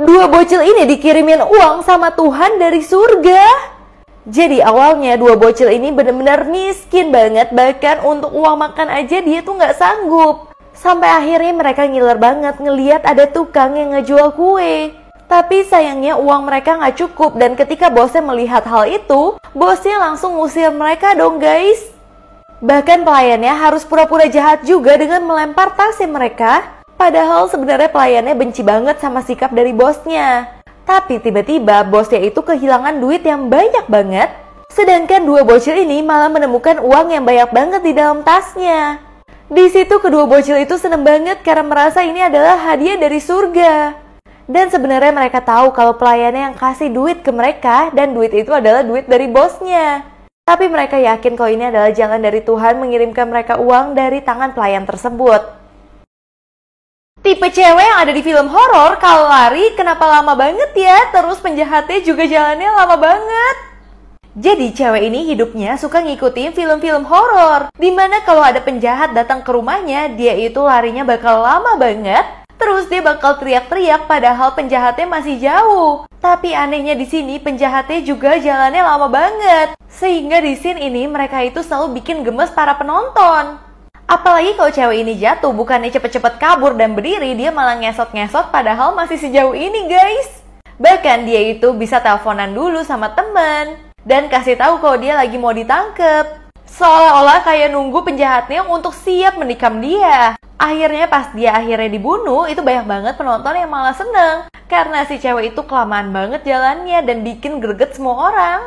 Dua bocil ini dikirimin uang sama Tuhan dari surga. Jadi awalnya dua bocil ini benar-benar miskin banget, bahkan untuk uang makan aja dia tuh nggak sanggup. Sampai akhirnya mereka ngiler banget ngeliat ada tukang yang ngejual kue. Tapi sayangnya uang mereka nggak cukup, dan ketika bosnya melihat hal itu, bosnya langsung ngusir mereka dong guys. Bahkan pelayannya harus pura-pura jahat juga dengan melempar tasnya mereka. Padahal sebenarnya pelayannya benci banget sama sikap dari bosnya. Tapi tiba-tiba bosnya itu kehilangan duit yang banyak banget. Sedangkan dua bocil ini malah menemukan uang yang banyak banget di dalam tasnya. Di situ kedua bocil itu seneng banget karena merasa ini adalah hadiah dari surga. Dan sebenarnya mereka tahu kalau pelayannya yang kasih duit ke mereka, dan duit itu adalah duit dari bosnya. Tapi mereka yakin kalau ini adalah jalan dari Tuhan mengirimkan mereka uang dari tangan pelayan tersebut. Tipe cewek yang ada di film horor, kalau lari kenapa lama banget ya, terus penjahatnya juga jalannya lama banget. Jadi cewek ini hidupnya suka ngikutin film-film horor, dimana kalau ada penjahat datang ke rumahnya, dia itu larinya bakal lama banget. Terus dia bakal teriak-teriak padahal penjahatnya masih jauh. Tapi anehnya di sini penjahatnya juga jalannya lama banget. Sehingga di scene ini mereka itu selalu bikin gemes para penonton. Apalagi kalau cewek ini jatuh, bukannya cepet-cepet kabur dan berdiri, dia malah ngesot-ngesot padahal masih sejauh ini guys. Bahkan dia itu bisa teleponan dulu sama temen dan kasih tahu kalau dia lagi mau ditangkep. Seolah-olah kayak nunggu penjahatnya untuk siap menikam dia. Akhirnya pas dia akhirnya dibunuh, itu banyak banget penonton yang malah seneng. Karena si cewek itu kelamaan banget jalannya dan bikin greget semua orang.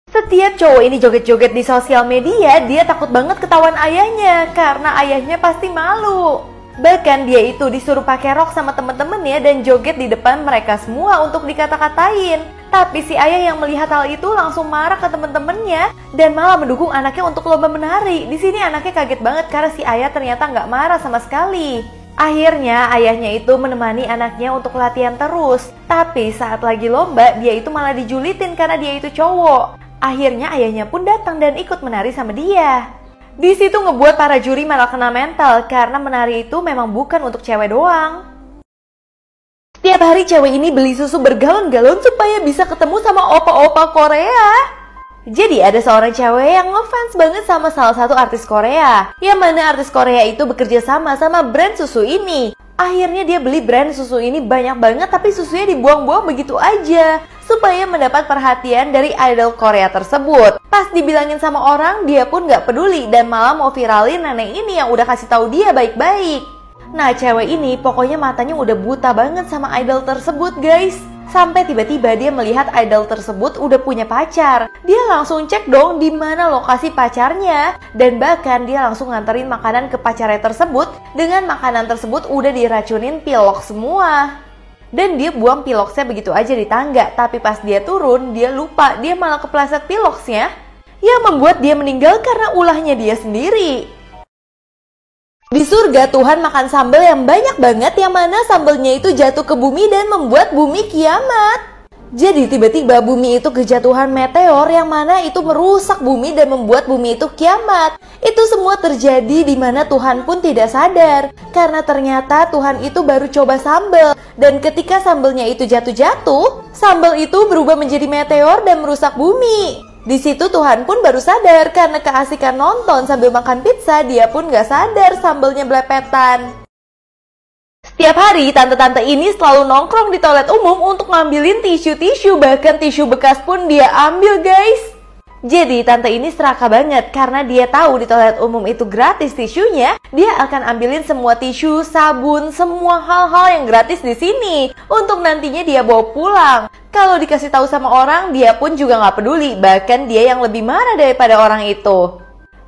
Setiap cowok ini joget-joget di sosial media, dia takut banget ketahuan ayahnya karena ayahnya pasti malu. Bahkan dia itu disuruh pakai rok sama temen-temennya dan joget di depan mereka semua untuk dikata-katain. Tapi si ayah yang melihat hal itu langsung marah ke temen-temennya dan malah mendukung anaknya untuk lomba menari. Di sini anaknya kaget banget karena si ayah ternyata nggak marah sama sekali. Akhirnya ayahnya itu menemani anaknya untuk latihan terus. Tapi saat lagi lomba, dia itu malah dijulitin karena dia itu cowok. Akhirnya ayahnya pun datang dan ikut menari sama dia. Di situ ngebuat para juri malah kena mental karena menari itu memang bukan untuk cewek doang. Setiap hari cewek ini beli susu bergalon-galon supaya bisa ketemu sama opa-opa Korea. Jadi ada seorang cewek yang ngefans banget sama salah satu artis Korea, yang mana artis Korea itu bekerja sama brand susu ini. Akhirnya dia beli brand susu ini banyak banget, tapi susunya dibuang-buang begitu aja supaya mendapat perhatian dari idol Korea tersebut. Pas dibilangin sama orang, dia pun gak peduli dan malah mau viralin nenek ini yang udah kasih tahu dia baik-baik. Nah cewek ini pokoknya matanya udah buta banget sama idol tersebut guys. Sampai tiba-tiba dia melihat idol tersebut udah punya pacar. Dia langsung cek dong di mana lokasi pacarnya. Dan bahkan dia langsung nganterin makanan ke pacarnya tersebut. Dengan makanan tersebut udah diracunin pilok semua. Dan dia buang piloksnya begitu aja di tangga. Tapi pas dia turun, dia lupa. Dia malah kepleset piloksnya, yang membuat dia meninggal karena ulahnya dia sendiri. Di surga Tuhan makan sambal yang banyak banget, yang mana sambalnya itu jatuh ke bumi dan membuat bumi kiamat. Jadi tiba-tiba bumi itu kejatuhan meteor yang mana itu merusak bumi dan membuat bumi itu kiamat. Itu semua terjadi di mana Tuhan pun tidak sadar. Karena ternyata Tuhan itu baru coba sambal. Dan ketika sambalnya itu jatuh-jatuh, sambal itu berubah menjadi meteor dan merusak bumi. Di situ Tuhan pun baru sadar karena keasikan nonton sambil makan pizza, dia pun gak sadar sambalnya belepetan. Setiap hari tante-tante ini selalu nongkrong di toilet umum untuk ngambilin tisu-tisu, bahkan tisu bekas pun dia ambil guys. Jadi tante ini serakah banget karena dia tahu di toilet umum itu gratis tisunya. Dia akan ambilin semua tisu, sabun, semua hal-hal yang gratis di sini untuk nantinya dia bawa pulang. Kalau dikasih tahu sama orang, dia pun juga nggak peduli. Bahkan dia yang lebih marah daripada orang itu.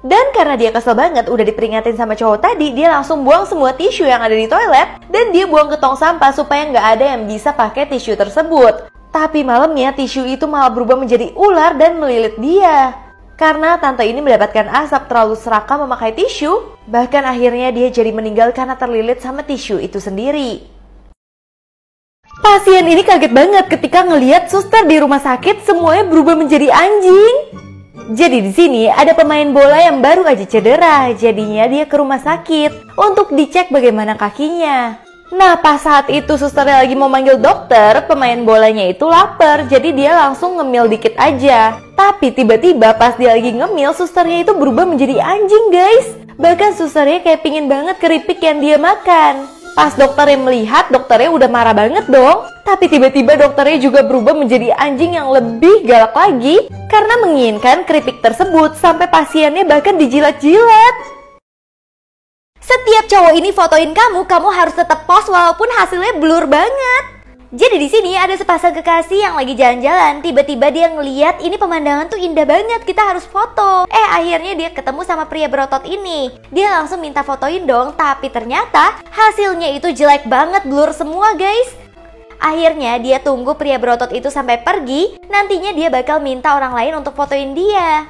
Dan karena dia kesel banget udah diperingatin sama cowok tadi, dia langsung buang semua tisu yang ada di toilet dan dia buang ke tong sampah supaya nggak ada yang bisa pakai tisu tersebut. Tapi malamnya tisu itu malah berubah menjadi ular dan melilit dia. Karena tante ini mendapatkan asap terlalu serakah memakai tisu, bahkan akhirnya dia jadi meninggal karena terlilit sama tisu itu sendiri. Pasien ini kaget banget ketika ngelihat suster di rumah sakit semuanya berubah menjadi anjing. Jadi di sini ada pemain bola yang baru aja cedera, jadinya dia ke rumah sakit untuk dicek bagaimana kakinya. Nah, pas saat itu susternya lagi mau manggil dokter, pemain bolanya itu lapar, jadi dia langsung ngemil dikit aja. Tapi tiba-tiba pas dia lagi ngemil, susternya itu berubah menjadi anjing, guys. Bahkan susternya kayak pingin banget keripik yang dia makan. Pas dokternya melihat, dokternya udah marah banget dong. Tapi tiba-tiba dokternya juga berubah menjadi anjing yang lebih galak lagi karena menginginkan keripik tersebut sampai pasiennya bahkan dijilat-jilat. Setiap cowok ini fotoin kamu harus tetap post walaupun hasilnya blur banget. Jadi di sini ada sepasang kekasih yang lagi jalan-jalan, tiba-tiba dia ngeliat ini pemandangan tuh indah banget, kita harus foto. Akhirnya dia ketemu sama pria berotot ini. Dia langsung minta fotoin dong, tapi ternyata hasilnya itu jelek banget, blur semua guys. Akhirnya dia tunggu pria berotot itu sampai pergi, nantinya dia bakal minta orang lain untuk fotoin dia.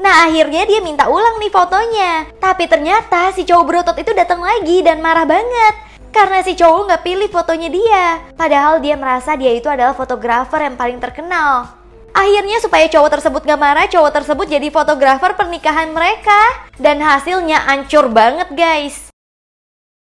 Nah akhirnya dia minta ulang nih fotonya. Tapi ternyata si cowok berotot itu datang lagi dan marah banget karena si cowok nggak pilih fotonya dia. Padahal dia merasa dia itu adalah fotografer yang paling terkenal. Akhirnya supaya cowok tersebut gak marah, cowok tersebut jadi fotografer pernikahan mereka. Dan hasilnya hancur banget guys.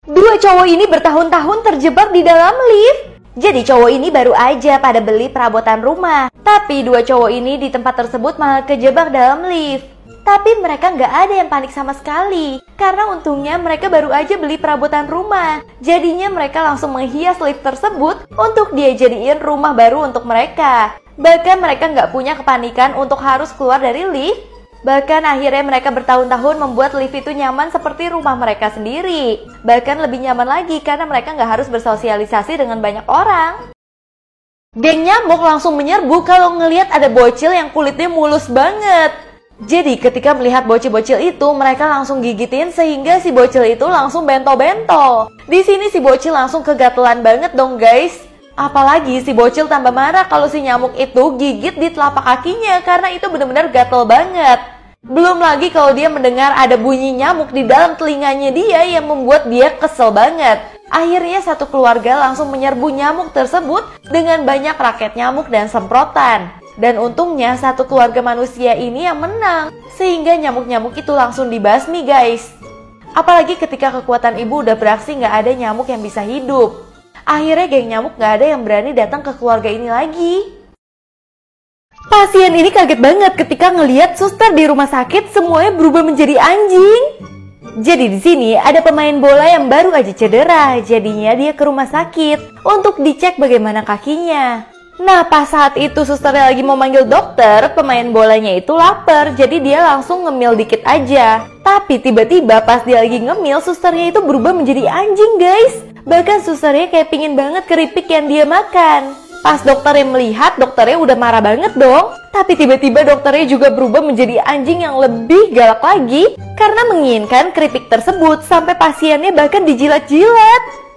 Dua cowok ini bertahun-tahun terjebak di dalam lift. Jadi cowok ini baru aja pada beli perabotan rumah. Tapi dua cowok ini di tempat tersebut malah kejebak dalam lift. Tapi mereka nggak ada yang panik sama sekali. Karena untungnya mereka baru aja beli perabotan rumah. Jadinya mereka langsung menghias lift tersebut untuk dia jadiin rumah baru untuk mereka. Bahkan mereka nggak punya kepanikan untuk harus keluar dari lift. Bahkan akhirnya mereka bertahun-tahun membuat lift itu nyaman seperti rumah mereka sendiri. Bahkan lebih nyaman lagi karena mereka nggak harus bersosialisasi dengan banyak orang. Geng nyamuk langsung menyerbu kalau ngelihat ada bocil yang kulitnya mulus banget. Jadi ketika melihat bocil-bocil itu, mereka langsung gigitin sehingga si bocil itu langsung bentol-bentol. Di sini si bocil langsung kegatelan banget dong guys. Apalagi si bocil tambah marah kalau si nyamuk itu gigit di telapak kakinya karena itu benar-benar gatel banget. Belum lagi kalau dia mendengar ada bunyi nyamuk di dalam telinganya dia yang membuat dia kesel banget. Akhirnya satu keluarga langsung menyerbu nyamuk tersebut dengan banyak raket nyamuk dan semprotan. Dan untungnya satu keluarga manusia ini yang menang, sehingga nyamuk-nyamuk itu langsung dibasmi guys. Apalagi ketika kekuatan ibu udah beraksi nggak ada nyamuk yang bisa hidup. Akhirnya geng nyamuk gak ada yang berani datang ke keluarga ini lagi. Pasien ini kaget banget ketika ngelihat suster di rumah sakit semuanya berubah menjadi anjing. Jadi di sini ada pemain bola yang baru aja cedera, jadinya dia ke rumah sakit untuk dicek bagaimana kakinya. Nah pas saat itu susternya lagi mau manggil dokter, pemain bolanya itu lapar, jadi dia langsung ngemil dikit aja. Tapi tiba-tiba pas dia lagi ngemil, susternya itu berubah menjadi anjing guys. Bahkan susternya kayak pingin banget keripik yang dia makan. Pas dokternya melihat, dokternya udah marah banget dong. Tapi tiba-tiba dokternya juga berubah menjadi anjing yang lebih galak lagi karena menginginkan keripik tersebut sampai pasiennya bahkan dijilat-jilat.